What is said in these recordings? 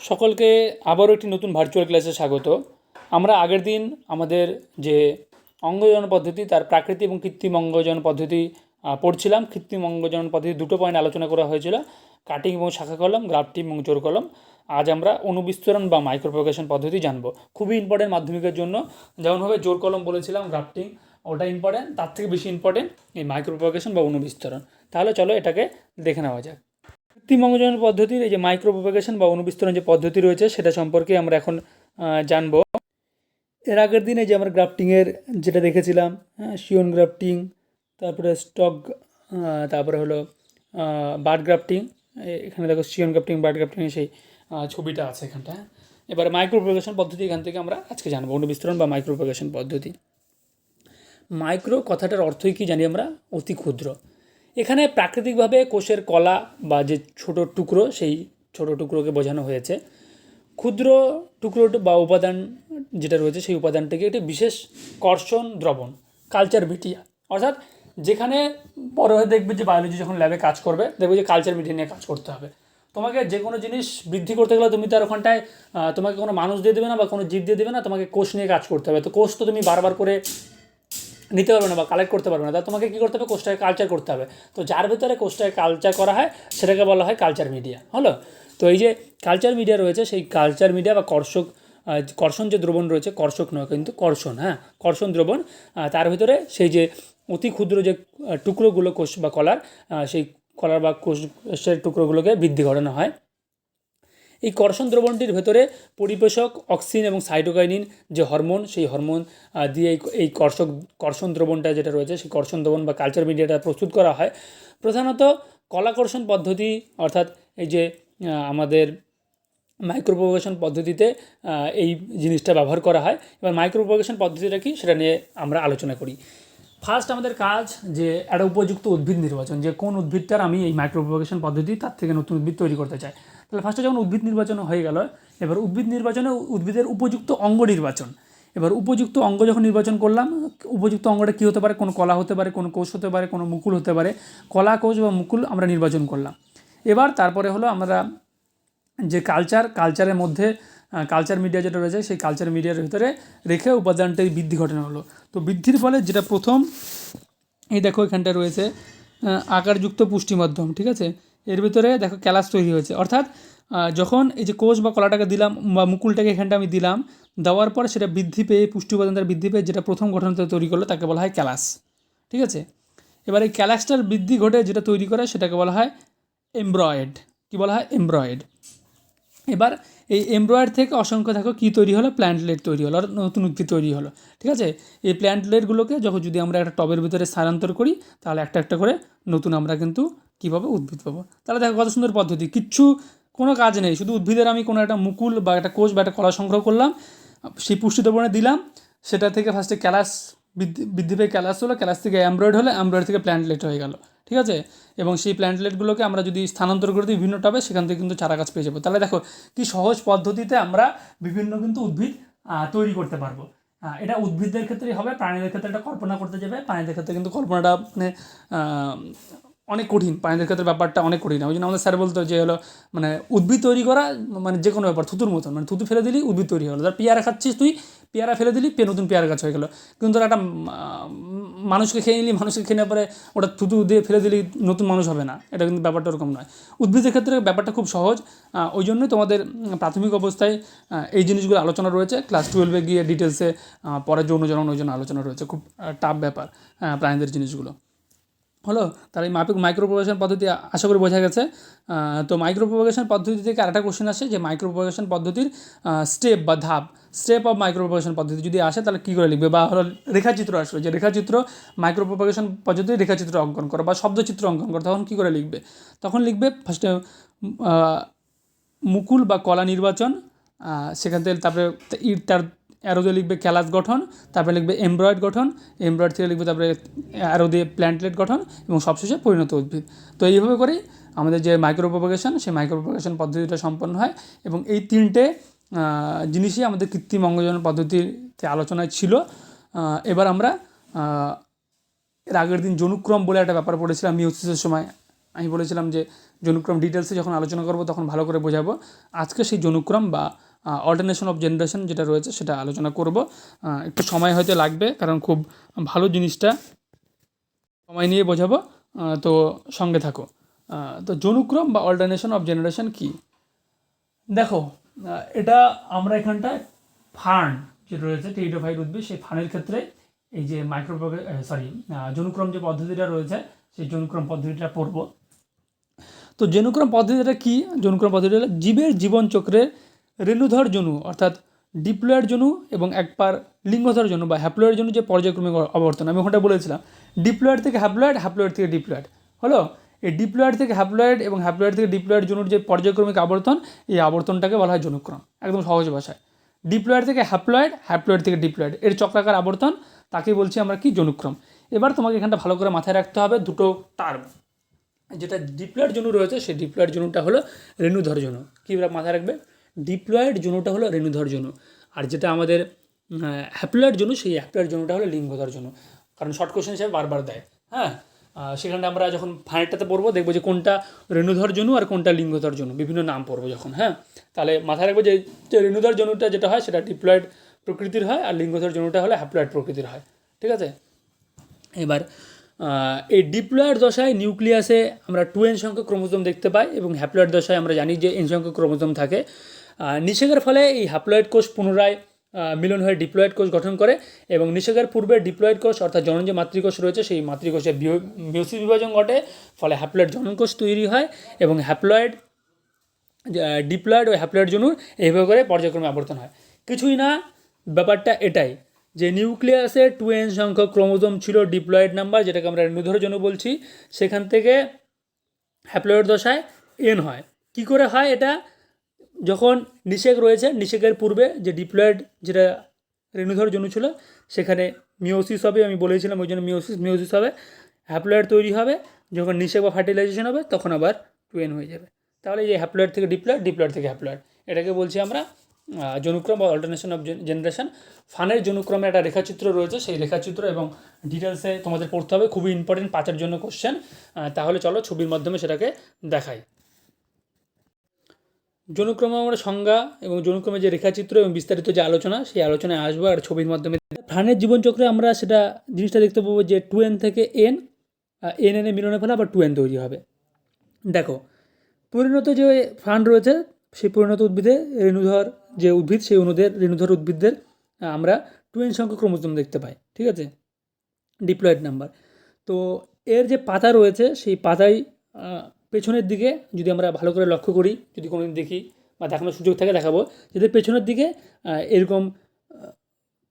সকলকে আবারও একটি নতুন ভার্চুয়াল ক্লাসে স্বাগত। আমরা আগের দিন আমাদের যে অঙ্গজন পদ্ধতি তার প্রাকৃতিক এবং কৃত্রিম অঙ্গজন পদ্ধতি পড়ছিলাম। কৃত্রিম অঙ্গজন পদ্ধতি দুটো পয়েন্ট আলোচনা করা হয়েছিল, কাটিং এবং শাখা কলম, গ্রাফটিং এবং জোর কলম। আজ আমরা অনুবিস্তরণ বা মাইক্রোপ্রোপাগেশন পদ্ধতি জানবো, খুবই ইম্পর্টেন্ট মাধ্যমিকের জন্য। যেমনভাবে জোর কলম বলেছিলাম, গ্রাফটিং ওটা ইম্পর্টেন্ট, তার থেকে বেশি ইম্পর্টেন্ট এই মাইক্রোপ্রোপাগেশন বা অনুবিস্তরণ। তাহলে চলো এটাকে দেখে নেওয়া যাক। কৃত্রিম অঙ্গজন পদ্ধতির এই যে মাইক্রোপ্রোপাগেশন বা অনুবিস্তরণ যে পদ্ধতি রয়েছে সেটা সম্পর্কে আমরা এখন জানবো। এর আগের দিনে যে আমরা গ্রাফটিংয়ের যেটা দেখেছিলাম, শিওন গ্রাফটিং, তারপরে স্টক, তারপরে হলো বার্ড গ্রাফটিং। এখানে দেখো শিওন গ্রাফটিং, বার্ড গ্রাফটিং সেই ছবিটা আছে এখানটা। এবার মাইক্রোপ্রোপাগেশন পদ্ধতি এখান থেকে আমরা আজকে জানবো, অনুবিস্তরণ বা মাইক্রোপ্রোপাগেশন পদ্ধতি। মাইক্রো কথাটার অর্থই কি জানি আমরা, অতি ক্ষুদ্র। এখানে প্রাকৃতিকভাবে কোষের কলা বা যে ছোট টুকরো, সেই ছোট টুকরোকে বোঝানো হয়েছে। ক্ষুদ্র টুকরো বা উপাদান যেটা রয়েছে সেই উপাদানটিকে একটি বিশেষ কর্ষণ দ্রবণ, কালচার মিডিয়া, অর্থাৎ যেখানে বড় হয়ে দেখবে যে বায়োলজি যখন ল্যাবে কাজ করবে, দেখবে যে কালচার মিডিয়া নিয়ে কাজ করতে হবে। তোমাকে যে কোনো জিনিস বৃদ্ধি করতে গেলে তুমি তার ওখানটায় তোমাকে কোনো মানুষ দিয়ে দেবে না বা কোনো জীব দিয়ে দেবে না, তোমাকে কোষ নিয়ে কাজ করতে হবে। তো কোষ তো তুমি বারবার করে নিতে পারবে না বা কালেক্ট করতে পারবে না, তা তোমাকে কী করতে হবে, কোষটাকে কালচার করতে হবে। তো যার ভেতরে কোষটাকে কালচার করা হয় সেটাকে বলা হয় কালচার মিডিয়া, হলো। তো এই যে কালচার মিডিয়া রয়েছে, সেই কালচার মিডিয়া বা কর্ষণ যে দ্রবণ রয়েছে, কর্ষক নয় কিন্তু কর্ষণ, কর্ষণ দ্রবণ, তার ভিতরে সেই যে অতি ক্ষুদ্র যে টুকরোগুলো কোষ বা কলার, সেই কলার বা কোষের টুকরোগুলোকে বৃদ্ধি ঘটানো হয়। এই কর্ষণ দ্রবণটির ভেতরে পরিপোষক, অক্সিন এবং সাইটোকাইনিন যে হরমোন, সেই হরমোন দিয়ে এই কর্ষণ দ্রবণটা যেটা রয়েছে, সেই কর্ষণ দ্রবণ বা কালচার মিডিয়াটা প্রস্তুত করা হয়। প্রধানত কলাকর্ষণ পদ্ধতি, অর্থাৎ এই যে আমাদের মাইক্রোপ্রোপাগেশন পদ্ধতিতে এই জিনিসটা ব্যবহার করা হয়। এবার মাইক্রোপ্রোপাগেশন পদ্ধতিটা কি সেটা নিয়ে আমরা আলোচনা করি। ফার্স্ট আমাদের কাজ যে একটা উপযুক্ত উদ্ভিদ নির্বাচন, যে কোন উদ্ভিদটার আমি এই মাইক্রোপ্রোপাগেশন পদ্ধতি তার থেকে নতুন উদ্ভিদ তৈরি করতে চাই। তাহলে ফার্স্টে যখন উদ্ভিদ নির্বাচন হয়ে গেল, এবার উদ্ভিদ নির্বাচনে উদ্ভিদের উপযুক্ত অঙ্গ নির্বাচন। এবার উপযুক্ত অঙ্গ যখন নির্বাচন করলাম, উপযুক্ত অঙ্গটা কী হতে পারে, কোনো কলা হতে পারে, কোনো কোষ হতে পারে, কোনো মুকুল হতে পারে। কলা, কোষ বা মুকুল আমরা নির্বাচন করলাম। এবার তারপরে হলো আমরা যে কালচারের মধ্যে কালচার মিডিয়া যেটা রয়েছে, সেই কালচার মিডিয়ার ভিতরে রেখে উপাদানটাই বৃদ্ধি ঘটানো হলো। তো বৃদ্ধির ফলে যেটা প্রথম, এই দেখো এখানটা রয়েছে আকারযুক্ত পুষ্টি মাধ্যম, ঠিক আছে। এর ভিতরে দেখো ক্যালাস তৈরি হয়েছে, অর্থাৎ যখন এই যে কোষ বা কলাটাকে দিলাম বা মুকুলটাকে এখানটা আমি দিলাম, দেওয়ার পর সেটা বৃদ্ধি পেয়ে, পুষ্টি উপাদান দ্বারা বৃদ্ধি পেয়ে যেটা প্রথম গঠন তৈরি করলো তাকে বলা হয় ক্যালাস, ঠিক আছে। এবার এই ক্যালাসটার বৃদ্ধি ঘটে যেটা তৈরি করে সেটাকে বলা হয় এমব্রয়েড। কী বলা হয়, এমব্রয়েড। এবার এই এমব্রয়েড থেকে অসংখ্য দেখো কী তৈরি হলো, প্ল্যান্টলেট তৈরি হলো, আর নতুন উদ্ভিদ তৈরি হলো, ঠিক আছে। এই প্ল্যান্টলেটগুলোকে যখন যদি আমরা একটা টবের ভিতরে স্থানান্তর করি, তাহলে একটা একটা করে নতুন আমরা কিন্তু কীভাবে উদ্ভিদ পাবো। তাহলে দেখো কত সুন্দর পদ্ধতি, কোনো কাজ নেই, শুধু উদ্ভিদের আমি কোনো একটা মুকুল বা একটা কোষ বা একটা কলা সংগ্রহ করলাম, সেই পুষ্টি দ্রবণে দিলাম, সেটা থেকে ফার্স্টে ক্যালাস বৃদ্ধি পেয়ে ক্যালাস হলো, ক্যালাস থেকে অ্যামব্রয়েড হলো, অ্যামব্রয়েড থেকে প্ল্যান্টলেট হয়ে গেল, ঠিক আছে। এবং সেই প্ল্যান্টলেটগুলোকে আমরা যদি স্থানান্তর করে দিই বিভিন্ন টবে, সেখান থেকে কিন্তু চারা গাছ পেয়ে যাবো। তাহলে দেখো কি সহজ পদ্ধতিতে আমরা বিভিন্ন কিন্তু উদ্ভিদ তৈরি করতে পারবো। এটা উদ্ভিদদের ক্ষেত্রেই হবে, প্রাণীদের ক্ষেত্রে এটা কল্পনা করতে যাবে, প্রাণীদের ক্ষেত্রে কিন্তু কল্পনাটা মানে অনেক কঠিন, প্রাণীদের ক্ষেত্রে ব্যাপারটা অনেক কঠিন। ওই জন্য আমাদের স্যার বলতো যে হলো মানে উদ্ভিদ তৈরি করা মানে যে কোনো ব্যাপার থুতুর মতন, মানে থুতু ফেলে দিলি উদ্ভিদ তৈরি হলো। ধর পেয়ারা খাচ্ছিস তুই, পেয়ারা ফেলে দিলি, নতুন পেয়ারা গাছ হয়ে গেলো। কিন্তু ধর একটা মানুষকে খেয়ে নিলি, মানুষকে খেয়ে নেওয়ার পরে ওটা থুতু দিয়ে ফেলে দিলি, নতুন মানুষ হবে না, এটা কিন্তু ব্যাপারটা ওরকম নয়। উদ্ভিদের ক্ষেত্রে ব্যাপারটা খুব সহজ। ওই জন্যই তোমাদের প্রাথমিক অবস্থায় এই জিনিসগুলো আলোচনা রয়েছে, ক্লাস 12-এ গিয়ে ডিটেলসে পরে যৌন জনন ওই জন্য আলোচনা রয়েছে, খুব টাফ ব্যাপার প্রাণীদের জিনিসগুলো, হলো। তাহলে এই মাইক্রোপ্রোপাগেশন পদ্ধতি আশা করি বোঝা গেছে। তো মাইক্রোপ্রোপাগেশন পদ্ধতি থেকে আরেকটা কোশ্চেন আসে যে মাইক্রোপ্রোপাগেশন পদ্ধতির স্টেপ বা ধাপ, স্টেপ অফ মাইক্রোপ্রোপাগেশন পদ্ধতি যদি আসে তাহলে কী করে লিখবে, বা হলো রেখাচিত্র আসবে, যে রেখাচিত্র মাইক্রোপ্রোপাগেশন পদ্ধতির রেখাচিত্র অঙ্কন করো বা শব্দচিত্র অঙ্কন করো, তখন কী করে লিখবে, তখন লিখবে ফার্স্টে মুকুল বা কলা নির্বাচন, সেখান থেকে তারপরে তার অ্যারো দিয়ে লিখবে ক্যালাস গঠন, তারপরে লিখবে এমব্রয়েড গঠন, এমব্রয়েড থেকে লিখবে তারপরে অ্যারো দিয়ে প্ল্যান্টলেট গঠন, এবং সবশেষে পরিণত উদ্ভিদ। তো এইভাবে করেই আমাদের যে মাইক্রোপ্রোপাগেশন, সেই মাইক্রোপ্রোপাগেশন পদ্ধতিটা সম্পন্ন হয়। এবং এই তিনটে জিনিসই আমাদের কৃত্রিম অঙ্গজন পদ্ধতিতে আলোচনায় ছিল। এবার আমরা এর আগের দিন জনুক্রম বলে একটা ব্যাপার পড়েছিলাম মিওসিসের সময়, আমি বলেছিলাম যে জনুক্রম ডিটেলসে যখন আলোচনা করব তখন ভালো করে বোঝাবো। আজকে সেই জনুক্রম বা অল্টারনেশন অফ জেনারেশন যেটা রয়েছে সেটা আলোচনা করব। একটু সময় হয়তো লাগবে, কারণ খুব ভালো জিনিসটা, সময় নিয়ে বোঝাবো, তো সঙ্গে থাকো। তো জনুক্রম বা অল্টারনেশন অফ জেনারেশন কী? দেখো, এটা আমরা এখানটায় ফার্ন যেটা রয়েছে টেরিডোফাইট উদ্ভিদ, সেই ফার্নের ক্ষেত্রে এই যে জনুক্রম যে পদ্ধতিটা রয়েছে সেই জনুক্রম পদ্ধতিটা পড়ব। তো জনুক্রম পদ্ধতিটা কি? জনুক্রম পদ্ধতি হলো জীবের জীবনচক্রের রেণুধর জনু অর্থাৎ ডিপ্লয়েড জনু এবং একবার লিঙ্গধর জনু বা হ্যাপ্লয়েড জনু যে পর্যায়ক্রমিক আবর্তন, আমি ওখানটা বলেছিলাম ডিপ্লয়েড থেকে হ্যাপ্লয়েড, হ্যাপ্লয়েড থেকে ডিপ্লয়েড হলো। এই ডিপ্লয়েড থেকে হ্যাপ্লয়েড এবং হ্যাপ্লয়েড থেকে ডিপ্লয়েড জনুর যে পর্যায়ক্রমিক আবর্তন, এই আবর্তনটাকে বলা হয় জনুক্রম, একদম সহজ ভাষায়। ডিপ্লয়েড থেকে হ্যাপ্লয়েড, হ্যাপ্লয়েড থেকে ডিপ্লয়েড, এর চক্রাকার আবর্তন, তাকে বলছি আমরা কি? জনুক্রম। এবার তোমাকে এখানটা ভালো করে মাথায় রাখতে হবে দুটো টার্ম। যেটা ডিপ্লয়েড জনু রয়েছে সেই ডিপ্লয়েড জনুটা হলো রেণুধর জনু। কী মাথায় রাখবে? ডিপ্লয়েড জনুটা হলো রেণুধর জনু, আর যেটা আমাদের হ্যাপ্লয়েড জনু সেই হ্যাপ্লয়েড জনুটা হলো লিঙ্গধর জনু। কারণ শর্ট কোশ্চেন হিসেবে বারবার দেয়। হ্যাঁ, সেখানে আমরা যখন ফাইনালটাতে পড়বো দেখবো যে কোনটা রেণুধর জনু আর কোনটা লিঙ্গধর জনু, বিভিন্ন নাম পড়বো যখন। হ্যাঁ, তাহলে মাথায় রাখবো যে রেণুধর জনুটা যেটা হয় সেটা ডিপ্লয়েড প্রকৃতির হয়, আর লিঙ্গধর জনুটা হলো হ্যাপ্লয়েড প্রকৃতির হয়। ঠিক আছে? এবার এই ডিপ্লয়েড দশায় নিউক্লিয়াসে আমরা 2n সংখ্যক ক্রোমোজোম দেখতে পাই, এবং হ্যাপ্লয়েড দশায় আমরা জানি যে n সংখ্যক ক্রোমোজোম থাকে। নিষেকের ফলে এই হ্যাপ্লয়েড কোষ পুনরায় মিলন হয়ে ডিপ্লয়েড কোষ গঠন করে, এবং নিষেকের পূর্বে ডিপ্লয়েড কোষ অর্থাৎ জনন যে মাতৃকোষ রয়েছে সেই মাতৃকোষে মিওসিস বিভাজন ঘটে, ফলে হ্যাপ্লয়েড জননকোষ তৈরি হয়, এবং হ্যাপ্লয়েড ডিপ্লয়েড ও হ্যাপ্লয়েড জনুর এইভাবে করে পর্যায়ক্রমে আবর্তন হয়। কিছুই না, ব্যাপারটা এটাই যে নিউক্লিয়াসে 2n সংখ্যক ক্রোমোজোম ছিল ডিপ্লয়েড নাম্বার, যেটাকে আমরা রেণুধর জনু বলছি, সেখান থেকে হ্যাপ্লয়েড দশায় n হয়। কি করে হয় এটা? যখন নিষেক রয়েছে, নিষেকের পূর্বে যে ডিপ্লয়েড যেটা রেণুধর জনু ছিল সেখানে মিওসিস হবে, আমি বলেছিলাম ওই জন্য মিওসিস হবে, হ্যাপ্লয়েড তৈরি হবে, যখন নিষেক বা ফার্টিলাইজেশন হবে তখন আবার 2n হয়ে যাবে। তাহলে এই যে হ্যাপ্লয়েড থেকে ডিপ্লয়েড, ডিপ্লয়েড থেকে হ্যাপ্লয়েড, এটাকে বলছি আমরা জনুক্রম বা অল্টারনেশন অফ জেনারেশন। ফানের জনুক্রমে একটা রেখাচিত্র রয়েছে, সেই রেখাচিত্র এবং ডিটেলসে তোমাদের পড়তে হবে, খুবই ইম্পর্টেন্ট, 5-এর জন্য কোশ্চেন। তাহলে চলো ছবির মাধ্যমে সেটাকে দেখাই। জনুক্রমে আমরা সংজ্ঞা এবং জনুক্রমে যে রেখাচিত্র এবং বিস্তারিত যে আলোচনা, সেই আলোচনায় আসবো আর ছবির মাধ্যমে। ফানের জীবনচক্রে আমরা সেটা জিনিসটা দেখতে পাবো যে 2n থেকে n এ মিলনের ফলে আবার 2n তৈরি হবে। দেখো, পরিণত যে ফান্ড রয়েছে সেই পরিণত উদ্ভিদে রেণুধর যে উদ্ভিদ, সেই রেণুধর উদ্ভিদদের আমরা 2n সংখ্যক ক্রোমোজোম দেখতে পাই। ঠিক আছে, ডিপ্লয়েড নাম্বার। তো এর যে পাতা রয়েছে সেই পাতায় পেছনের দিকে যদি আমরা ভালো করে লক্ষ্য করি, যদি কোনোদিন দেখি বা দেখানোর সুযোগ থাকে দেখাবো, যদি পেছনের দিকে এরকম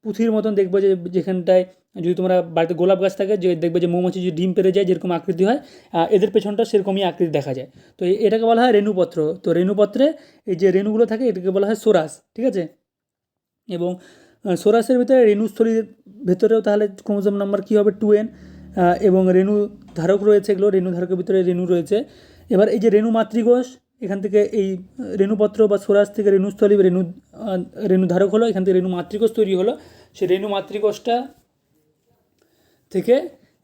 পুঁথির মতন দেখবো, যে যেখানটায় যদি তোমরা বাড়িতে গোলাপ গাছ থাকে, যে দেখবে যে মৌমাছি যদি ডিম পেড়ে যায় যেরকম আকৃতি হয়, এদের পেছনটা সেরকমই আকৃতি দেখা যায়। তো এটাকে বলা হয় রেণুপত্র। তো রেণুপত্রে এই যে রেণুগুলো থাকে এটাকে বলা হয় সোরাস। ঠিক আছে, এবং সোরাসের ভিতরে রেণুস্থলীর ভেতরেও তাহলে ক্রোমোজোম নাম্বার কী হবে? 2n। এবং রেণু ধারক রয়েছে, এগুলো রেণু ধারকের ভিতরে রেণু রয়েছে। এবার এই যে রেণু মাতৃকোষ, এখান থেকে এই রেণুপত্র বা সোরাস থেকে রেণুস্থলী রেণু ধারক হলো, এখান থেকে রেণু মাতৃকোষ তৈরি হলো, সেই রেণু মাতৃকোষটা থেকে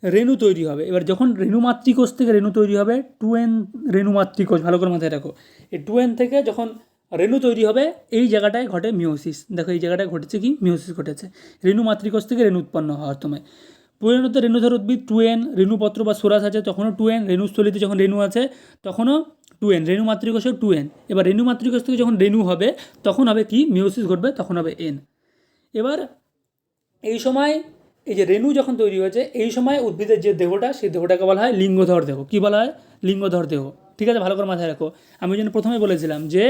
রেণু তৈরি হবে। এবার যখন রেণু মাতৃকোষ থেকে রেণু তৈরি হবে, 2n রেণু মাতৃকোষ, ভালো করে মাথায় রাখো, এই 2n থেকে যখন রেণু তৈরি হবে এই জায়গাটায় ঘটে মিওসিস। দেখো এই জায়গাটায় ঘটেছে কি? মিওসিস ঘটেছে রেণু মাতৃকোষ থেকে রেণু উৎপন্ন হওয়ার সময়। পরিণত রেণুধর উদ্ভিদ 2n, রেণুপত্র বা সোরাস আছে তখনও 2n, রেণুস্থলীতে যখন রেণু আছে তখনও 2n, রেণু মাতৃকোষেও 2n। এবার রেণু মাতৃকোষ থেকে যখন রেণু হবে তখন হবে কি? মিওসিস ঘটবে, তখন হবে n। এবার এই সময় এই যে রেণু যখন তৈরি হয়েছে এই সময় উদ্ভিদের যে দেহটা, সেই দেহটাকে বলা হয় লিঙ্গধর দেহ। কী বলা হয়? লিঙ্গধর দেহ। ঠিক আছে, ভালো করে মাথায় রাখো। আমি ওই জন্য প্রথমে বলেছিলাম যে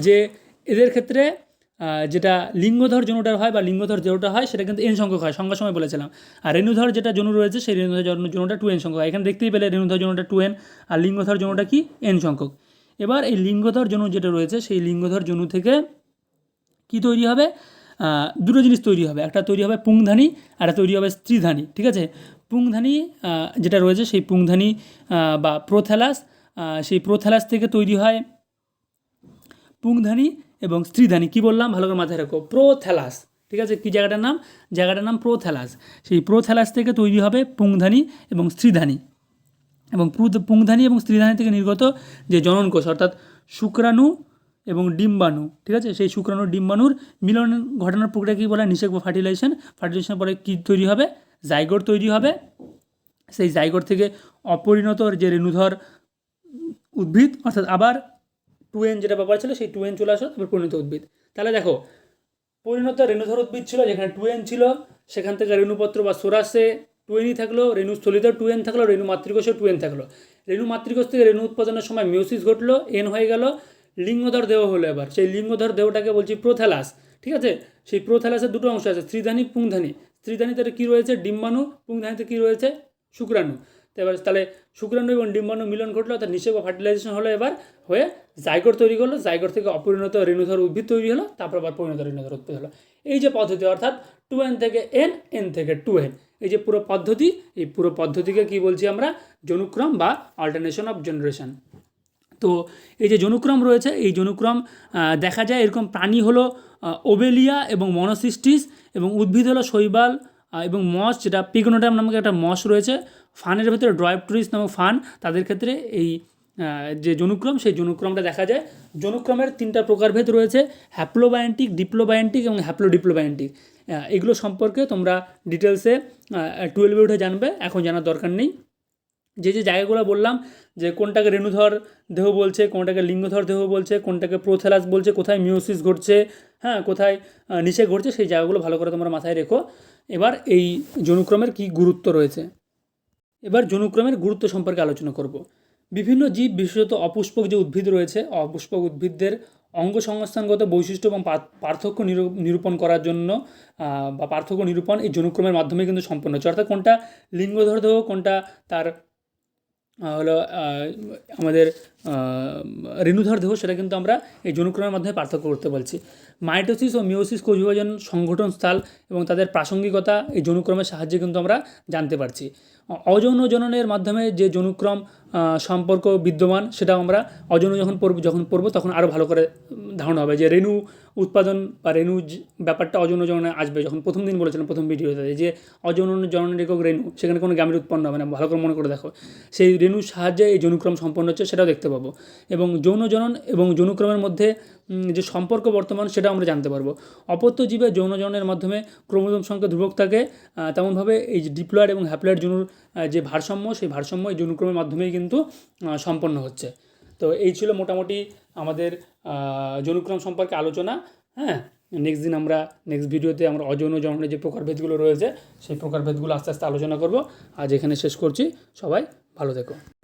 যে এদের ক্ষেত্রে যেটা লিঙ্গধর জনুটার হয় বা লিঙ্গধর দেহটা হয় সেটা কিন্তু n সংখ্যক হয়, সংখ্যার সময় বলেছিলাম। আর রেণুধর যেটা জনু রয়েছে সেই রেণুধর জনুটা 2n সংখ্যক হয়। এখানে দেখতেই পেলে রেণুধর জনুটা 2n আর লিঙ্গধর জনুটা কি? n সংখ্যক। এবার এই লিঙ্গধর জনু যেটা রয়েছে সেই লিঙ্গধর জনু থেকে কি তৈরি হবে? দুটো জিনিস তৈরি হবে, একটা তৈরি হবে পুংধানী আর একটা তৈরি হবে স্ত্রীধানী। ঠিক আছে, পুংধানী যেটা রয়েছে সেই পুংধানী বা প্রোথ্যালাস, সেই প্রোথ্যালাস থেকে তৈরি হয় পুংধানী এবং স্ত্রীধানী। কি বললাম? ভালো করে মাথায় রাখো, প্রোথ্যালাস। ঠিক আছে, কি জায়গাটার নাম? জায়গাটার নাম প্রোথ্যালাস। সেই প্রোথ্যালাস থেকে তৈরি হবে পুংধানী এবং স্ত্রীধানী। এবং পুংধানী এবং স্ত্রীধানী থেকে নির্গত যে জননকোষ অর্থাৎ শুক্রাণু এবং ডিম্বাণু, ঠিক আছে, সেই শুক্রাণু ডিম্বাণুর মিলন ঘটানোর প্রক্রিয়া কী বলা হয়? নিষেক বা ফার্টিলাইজেশনের পরে কী তৈরি হবে? জাইগোট তৈরি হবে। সেই জাইগোট থেকে অপরিণত যে রেণুধর উদ্ভিদ, অর্থাৎ আবার 2N যেটা ব্যাপার ছিল সেই 2N চলে আসো, তারপর পরিণত উদ্ভিদ। তাহলে দেখো, পরিণত রেণুধর উদ্ভিদ ছিল যেখানে 2N ছিল, সেখান থেকে রেণুপত্র বা সোরাসে 2Nই থাকলো, রেণুস্থলিতে 2N থাকলো, রেণু মাতৃকোষে 2N থাকলো। রেণু মাতৃকোষ থেকে রেণু উৎপাদনের সময় মিওসিস ঘটলো, N হয়ে গেল, লিঙ্গধর দেহ হলো। এবার সেই লিঙ্গধর দেহটাকে বলছি প্রোথ্যালাস, ঠিক আছে। সেই প্রোথ্যালাসের দুটো অংশ আছে, স্ত্রীধানী পুংধানী। স্ত্রীধানীতে কী রয়েছে? ডিম্বাণু। পুংধানীতে কী রয়েছে? শুক্রাণু। তো এবার তাহলে শুক্রাণু এবং ডিম্বাণু মিলন ঘটলো, অর্থাৎ নিষেক বা ফার্টিলাইজেশন হলো, এবার হয়ে জাইগোট তৈরি করলো, জাইগোট থেকে অপরিণত রেণুধর উদ্ভিদ তৈরি হলো, তারপর আবার পরিণত রেণুধর উদ্ভিদ হলো। এই যে পদ্ধতি, অর্থাৎ 2N থেকে N, N থেকে 2N, এই যে পুরো পদ্ধতি, এই পুরো পদ্ধতিকে কি বলছি আমরা? জনুক্রম বা অল্টারনেশন অফ জেনারেশন। তো এই যে জনুক্রম রয়েছে, এই জনুক্রম দেখা যায় এরকম প্রাণী হলো ওবেলিয়া এবং মনোসিস্টিস, এবং উদ্ভিদ হলো শৈবাল এবং মস, যেটা পিগনোডাম নামক একটা মস রয়েছে। ফানের ভেতরে ড্রয়োপট্রিস নামক ফান, তাদের ক্ষেত্রে এই যে জনুক্রম, সেই জনুক্রমটা দেখা যায়। জনুক্রমের 3টা প্রকারভেদ রয়েছে, হ্যাপ্লোবায়োন্টিক, ডিপ্লোবায়োন্টিক এবং হ্যাপ্লোডিপ্লোবায়োন্টিক। এগুলো সম্পর্কে তোমরা ডিটেলসে 12-এ উঠে জানবে, এখন জানার দরকার নেই। যে যে জায়গাগুলো বললাম, যে কোনটাকে রেণুধর দেহ বলছে, কোনটাকে লিঙ্গধর দেহ বলছে, কোনটাকে প্রোথ্যালাস বলছে, কোথায় মিওসিস ঘটছে, হ্যাঁ, কোথায় নিষেক ঘটছে, সেই জায়গাগুলো ভালো করে তোমরা মাথায় রেখো। এবার এই জনুক্রমের কী গুরুত্ব রয়েছে, এবার জনুক্রমের গুরুত্ব সম্পর্কে আলোচনা করব। বিভিন্ন জীব, বিশেষত অপুষ্পক যে উদ্ভিদ রয়েছে, অপুষ্পক উদ্ভিদদের অঙ্গ সংস্থানগত বৈশিষ্ট্য এবং পার্থক্য নিরূপণ করার জন্য বা পার্থক্য নিরূপণ এই জনুক্রমের মাধ্যমে কিন্তু সম্পন্ন হচ্ছে। অর্থাৎ কোনটা লিঙ্গধর দেহ, কোনটা তার হলো আমাদের রেণুধর দেহ, সেটা কিন্তু আমরা এই জনুক্রমের মাধ্যমে পার্থক্য করতে বলছি। মাইটোসিস ও মিওসিস কোষ বিভাজন সংগঠন স্থল এবং তাদের প্রাসঙ্গিকতা এই জনুক্রমের সাহায্যে কিন্তু আমরা জানতে পারছি। অযৌন জননের মাধ্যমে যে জনুক্রম সম্পর্ক বিদ্যমান, সেটা আমরা অযৌন যখন পড়ব তখন আরও ভালো করে ধারণা হবে, যে রেণু উৎপাদন বা রেণু ব্যাপারটা অযৌন জননে আসবে। যখন প্রথম দিন বলেছিলাম প্রথম ভিডিওতে যে অযৌন জননের একক রেণু, সেখানে কোনো গামীর উৎপন্ন হবে না, ভালো করে মনে করে দেখো। সেই রেণুর সাহায্যে এই জনুক্রম সম্পন্ন হচ্ছে, সেটাও দেখতে পাবো। এবং যৌন জনন এবং জনুক্রমের মধ্যে যে সম্পর্ক বর্তমান, সেটাও আমরা জানতে পারবো। অপত্য জীবে যৌন জননের মাধ্যমে ক্রোমোজোম সংখ্যা ধ্রুবক থাকে, তেমনভাবে এই যে ডিপ্লয়েড এবং হ্যাপ্লয়েড জনুর যে ভারসাম্য, সেই ভারসাম্য এই জনুক্রমের মাধ্যমেই কিন্তু সম্পন্ন হচ্ছে। তো এই ছিল মোটামুটি আমাদের জনুক্রম সম্পর্কে আলোচনা। হ্যাঁ, নেক্সট ভিডিওতে আমরা অযৌন জননের যে প্রকারভেদগুলো রয়েছে, সেই প্রকারভেদগুলো আস্তে আস্তে আলোচনা করব। আজ এখানে শেষ করছি, সবাই ভালো থেকো।